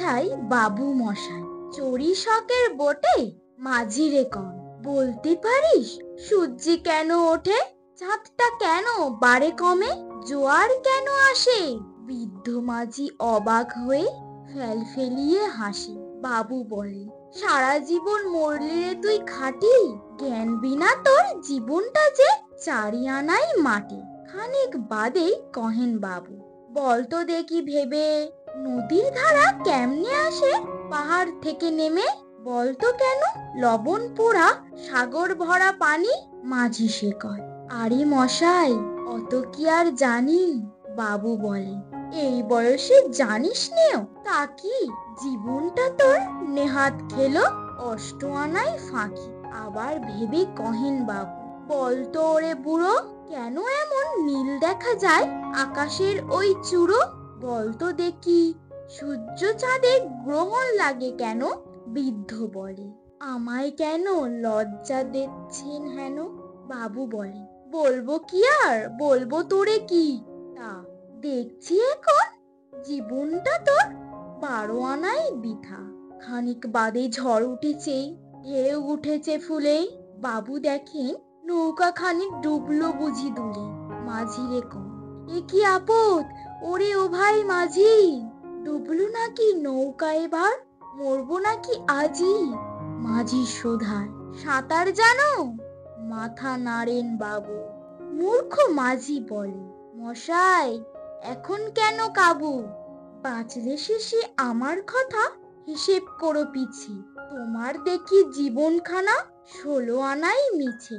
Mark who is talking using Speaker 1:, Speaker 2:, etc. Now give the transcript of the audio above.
Speaker 1: বোঝাই বাবু মশাই, চড়ি শখের বোটে মাঝিরে কন, বলতে পারিস সূর্যি কেন ওঠে, চাঁদটা কেন বাড়ে কমে, জোয়ার কেন আসে? বৃদ্ধ মাঝি অবাক হয়ে ফেল ফেলিয়ে হাসে। বাবু বলে, সারা জীবন মরলি রে তুই খাটি, জ্ঞান বিনা তোর জীবনটা যে চারি আনাই মাটি। খানিক বাদেই কহেন বাবু, বলতো দেখি ভেবে, নদীর ধারা কেমনে আসে পাহাড় থেকে নেমে, বলতো কেন লবণ পোড়া সাগর ভরা পানি? মাঝি সে কয়, আরে মশাই অত কি আর জানি। বাবু বলে, এই বয়সে জানিস নেও তা কি, জীবনটা তোর নেহাত খেলো অষ্ট আনাই ফাঁকি। আবার ভেবে কহেন বাবু, বলতো ওরে বুড়ো, কেন এমন নীল দেখা যায় আকাশের ওই চূড়ো, বলতো দেখি সূর্য চাঁদে গ্রহণ লাগে কেন? বৃদ্ধ বলে, আমায় কেন লজ্জা দিচ্ছেন হেন? বাবু বলে, বলবো কি আর বলবো তোরে কি, তা দেখছি এখন জীবনটা তোর 12 আনাই বৃথা। খানিক বাদে ঝড় উঠেছে, ঢেউ উঠেছে ফুলে, বাবু দেখেন নৌকা খানিক ডুবলো বুঝি দুলে। মাঝিরে কন, এ কি আপদ ওরে ও ভাই মাঝি, ডুবলো নাকি নৌকা এবার, মরবো নাকি আজই? মাঝি শোধায়, সাঁতার জানো? মাথা নাড়েন বাবু। মূর্খ মাঝি বলে, মশাই এখন কেন কাবু, বাঁচলে শেষে আমার কথা হিসেব করো পিছে, তোমার দেখি জীবনখানা 16 আনাই মিছে।